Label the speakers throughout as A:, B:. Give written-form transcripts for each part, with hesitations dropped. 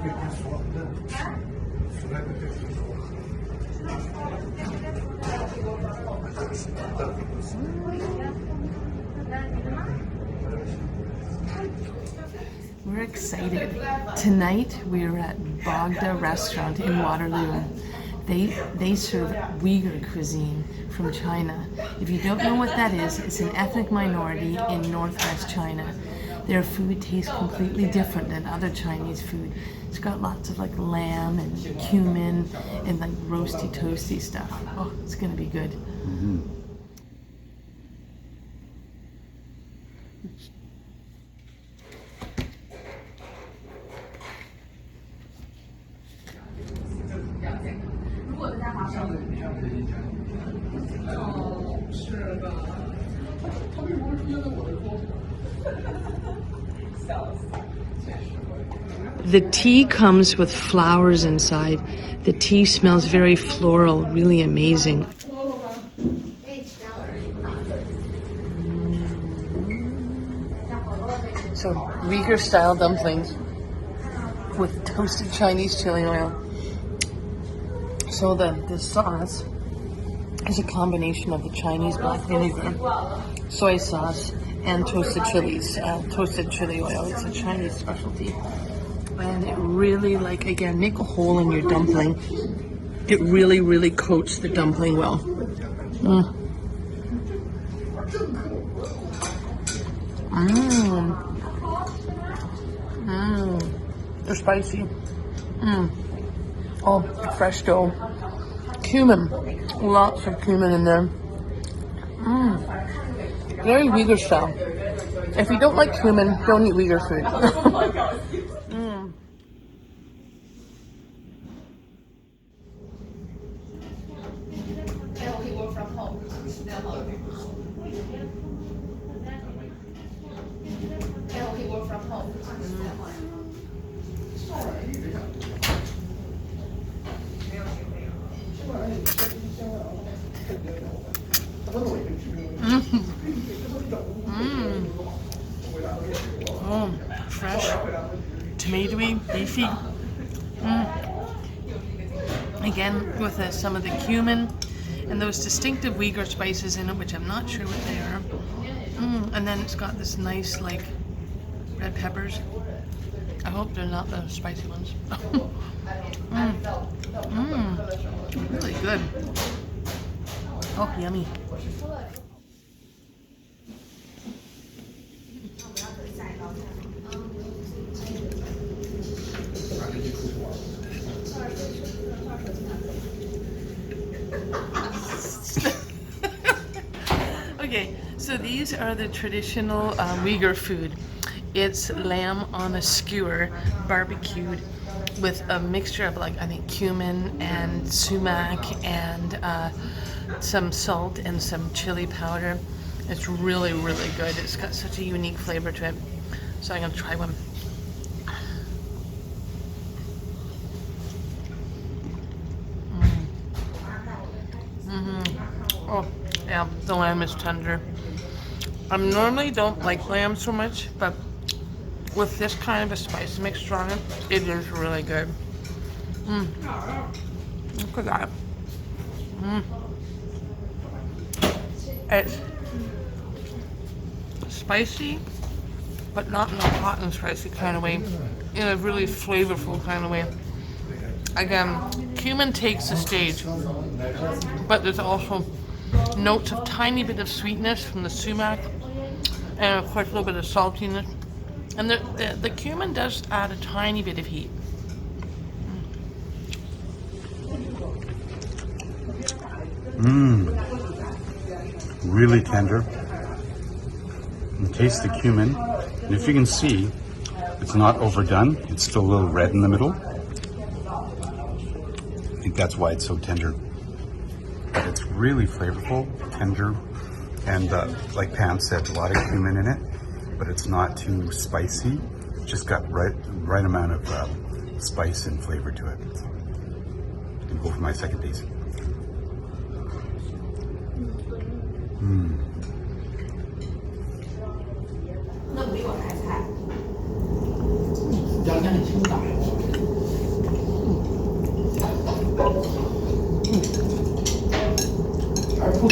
A: We're excited. Tonight we're at Bogda restaurant in Waterloo. They serve Uyghur cuisine from China. If you don't know what that is, it's an ethnic minority in northwest China. Their food tastes completely different than other Chinese food. It's got lots of like lamb and cumin and like roasty toasty stuff. Oh, it's gonna be good. Mm-hmm. The tea comes with flowers inside. The tea smells very floral, really amazing. So, Uyghur style dumplings with toasted Chinese chili oil. So the sauce is a combination of the Chinese black vinegar, soy sauce, and toasted chilies, toasted chili oil. It's a Chinese specialty. And it really, like, again, make a hole in your dumpling. It really, really coats the dumpling well. Mm. They're spicy. Oh, fresh dough. Cumin. Lots of cumin in there. Very Uyghur style. If you don't like cumin, don't eat Uyghur food. Oh, fresh, tomatoey, beefy. Again, with some of the cumin and those distinctive Uyghur spices in it, which I'm not sure what they are. And then it's got this nice, like, red peppers. I hope they're not the spicy ones. Really good. Oh, yummy. Okay, so these are the traditional Uyghur food. It's lamb on a skewer, barbecued, with a mixture of, like, I think cumin and sumac and some salt and some chili powder. It's really, really good. It's got such a unique flavor to it. So I'm gonna try one. Oh, yeah, the lamb is tender. I normally don't like lamb so much, but with this kind of a spice mixture on it, it is really good. Look at that. It's spicy, but not in a hot and spicy kind of way, in a really flavorful kind of way. Again, cumin takes the stage, but there's also notes of tiny bit of sweetness from the sumac, and of course a little bit of saltiness. And the cumin does add a tiny bit of heat.
B: Really tender. You taste the cumin, and if you can see, it's not overdone. It's still a little red in the middle. I think that's why it's so tender. But it's really flavorful, tender, and like Pam said, a lot of cumin in it, but it's not too spicy. It's just got right amount of spice and flavor to it. I'm gonna go for my second piece.
A: So,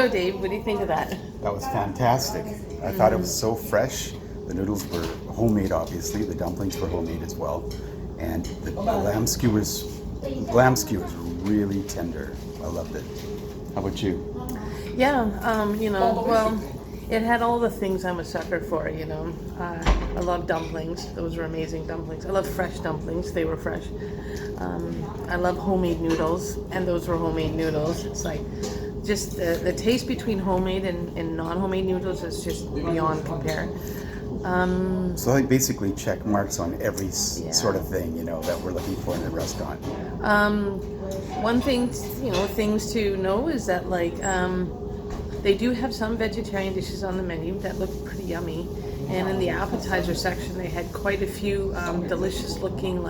A: Dave, what do you think of that?
B: That was fantastic. I thought it was so fresh. The noodles were homemade, obviously. The dumplings were homemade as well. And the lamb skewers were really tender. I loved it. How about you?
A: Yeah, well, it had all the things I'm a sucker for, I love dumplings. Those were amazing dumplings. I love fresh dumplings. They were fresh. I love homemade noodles, and those were homemade noodles. It's like just the taste between homemade and non-homemade noodles is just beyond compare.
B: So like basically check marks on every sort of thing, that we're looking for in a restaurant.
A: One thing, things to know is that they do have some vegetarian dishes on the menu that look pretty yummy. And in the appetizer section, they had quite a few delicious looking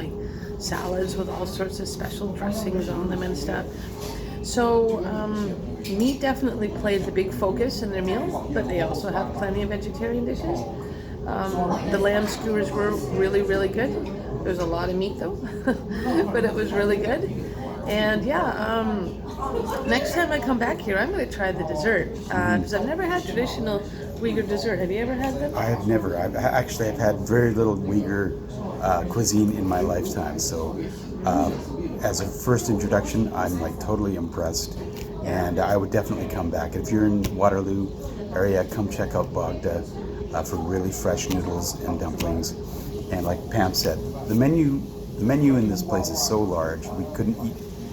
A: salads with all sorts of special dressings on them and stuff. So meat definitely played the big focus in their meals, but they also have plenty of vegetarian dishes. The lamb skewers were really, really good. There's a lot of meat though, but it was really good. And next time I come back here, I'm going to try the dessert because I've never had traditional Uyghur dessert. Have you ever had them?
B: I have never. I've had very little Uyghur cuisine in my lifetime. So as a first introduction, I'm totally impressed. And I would definitely come back. If you're in Waterloo area, come check out Bagda for really fresh noodles and dumplings. And like Pam said, the menu in this place is so large, we couldn't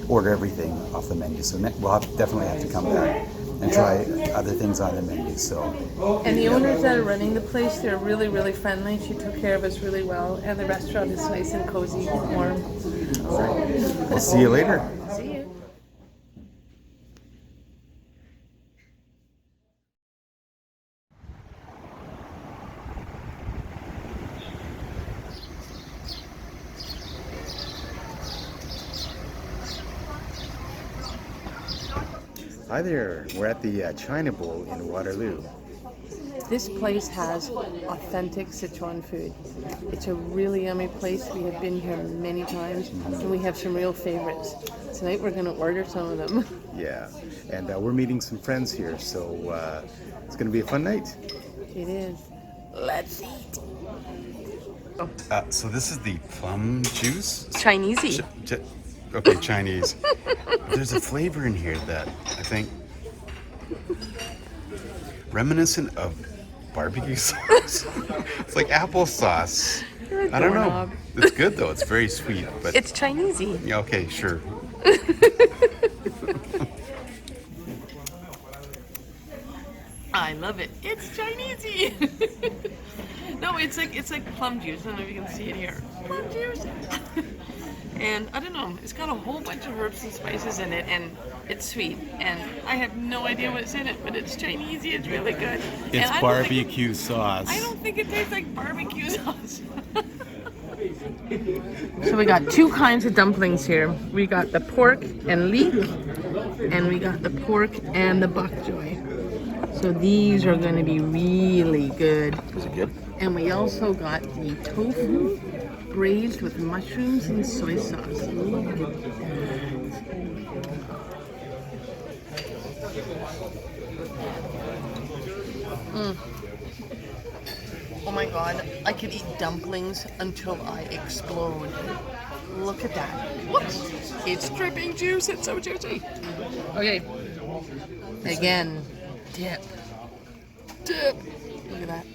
B: order everything off the menu. So we'll definitely have to come back and try other things on the menu.
A: And the owners that are running the place, they're really, really friendly. She took care of us really well. And the restaurant is nice and cozy and warm.
B: We'll see you later.
A: See you.
B: Hi there, we're at the China Bowl in Waterloo.
A: This place has authentic Sichuan food. It's a really yummy place. We have been here many times, and we have some real favorites. Tonight we're going to order some of them.
B: Yeah, and we're meeting some friends here, so it's going to be a fun night.
A: It is. Let's eat.
B: So this is the plum juice?
A: Chinesey.
B: Okay, Chinese. There's a flavor in here that I think reminiscent of barbecue sauce. It's like applesauce. I don't know. It's good though. It's very sweet, but
A: it's Chinesey.
B: Yeah, okay, sure.
A: I love it. It's Chinesey. No, it's like plum juice. I don't know if you can see it here. Plum juice. And I don't know, it's got a whole bunch of herbs and spices in it, and it's sweet. And I have no idea what's in it, but it's Chinesey. It's really good.
B: It's barbecue sauce.
A: I don't think it tastes like barbecue sauce. So we got two kinds of dumplings here. We got the pork and leek, and we got the pork and the bok choy. So these are going to be really good.
B: Is it good?
A: And we also got the tofu braised with mushrooms and soy sauce. Oh my god, I could eat dumplings until I explode. Look at that. Whoops! It's dripping juice, it's so juicy. Okay. Again, dip. Dip. Look at that.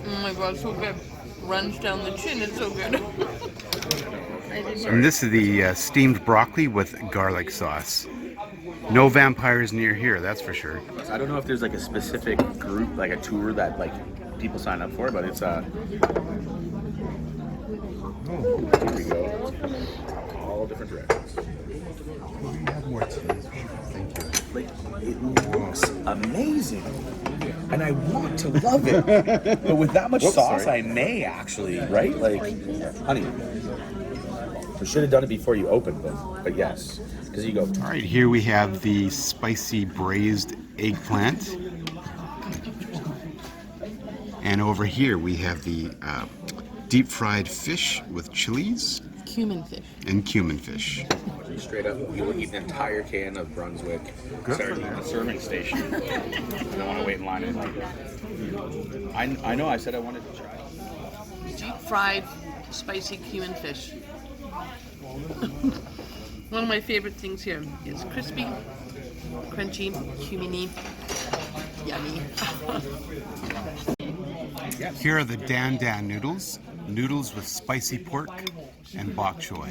A: Oh my god, so good. Runs down the chin, it's so good.
B: And this is the steamed broccoli with garlic sauce. No vampires near here, that's for sure.
C: I don't know if there's a specific group, a tour that people sign up for, but it's here we go. All different directions.
B: We have more cheese. Thank you.
C: It looks amazing, and I want to love it, but with that much sauce, I may actually, right? Honey, we should have done it before you opened them, but yes, Because you go.
B: All right, here we have the spicy braised eggplant. And over here we have the deep fried fish with chilies.
A: Cumin fish.
B: And cumin fish.
C: Straight up, you will eat an entire can of Brunswick.
B: Good
C: Start
B: for
C: at
B: them.
C: the serving station. I don't want to wait in line anymore. I know. I said I wanted to try it.
A: Deep fried spicy cumin fish. One of my favorite things here is crispy, crunchy, cuminy, yummy.
B: Here are the Dan Dan noodles. Noodles with spicy pork and bok choy.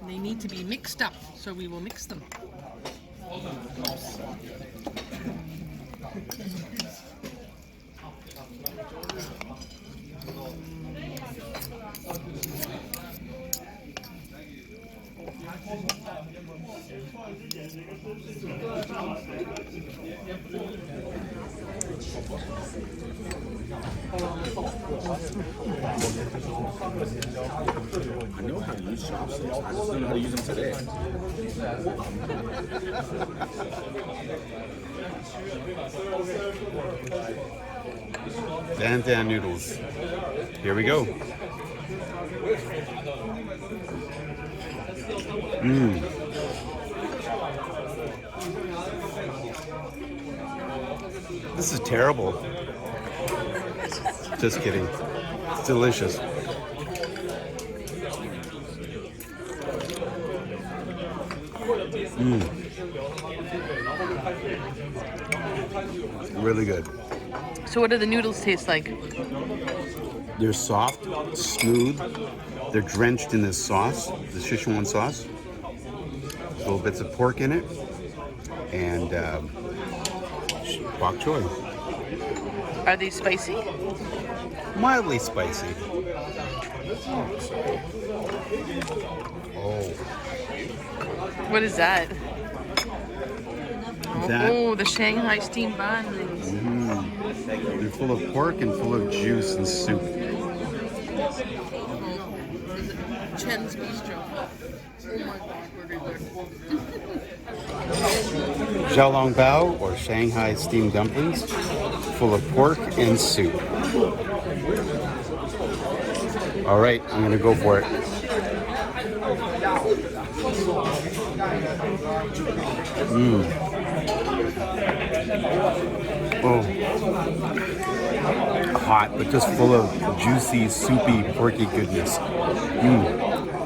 A: They need to be mixed up, so we will mix them.
C: I know how to use chopsticks. I just don't know how to use them today.
B: Dan Dan noodles. Here we go. This is terrible. Just kidding. It's delicious. Really good.
A: So what do the noodles taste like?
B: They're soft, smooth. They're drenched in this sauce, the Sichuan sauce. Little bits of pork in it, and bok choy.
A: Are they spicy?
B: Mildly spicy. Oh,
A: What is that?
B: that
A: Oh, the Shanghai steamed buns.
B: they're full of pork and full of juice and soup.
A: Chen's Bistro. Oh my God, we're
B: Xiaolong bao or Shanghai steamed dumplings, full of pork and soup. All right, I'm gonna go for it. Oh, hot, but just full of juicy, soupy, porky goodness.
C: No,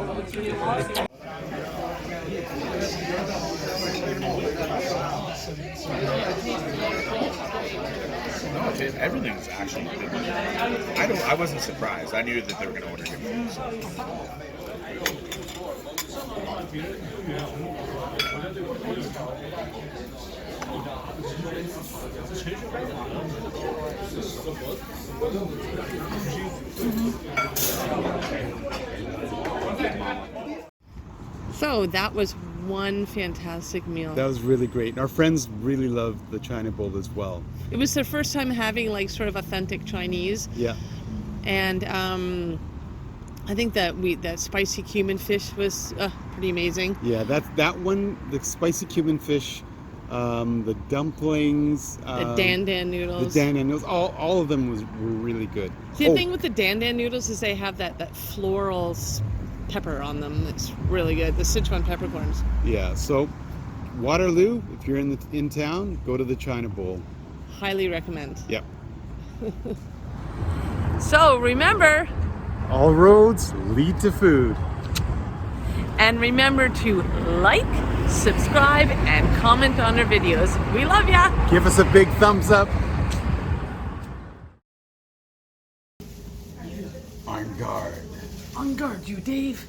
C: everything's actually good. I wasn't surprised. I knew that they were going to order different things.
A: So that was one fantastic meal.
B: That was really great. And our friends really loved the China bowl as well.
A: It was their first time having like sort of authentic Chinese,
B: Yeah.
A: and I think that that spicy cumin fish was pretty amazing.
B: Yeah, that one, the spicy cumin fish, the dumplings,
A: The Dan Dan noodles.
B: the Dan Dan noodles, all of them were really good.
A: See, the thing with the Dan Dan noodles is they have that floral pepper on them. It's really good. The Sichuan peppercorns.
B: Yeah, so Waterloo, if you're in town, go to the China Bowl.
A: Highly recommend.
B: Yep.
A: So remember,
B: All roads lead to food.
A: and remember to like, subscribe, and comment on our videos. We love ya!
B: Give us a big thumbs up. On guard.
A: On guard, you Dave.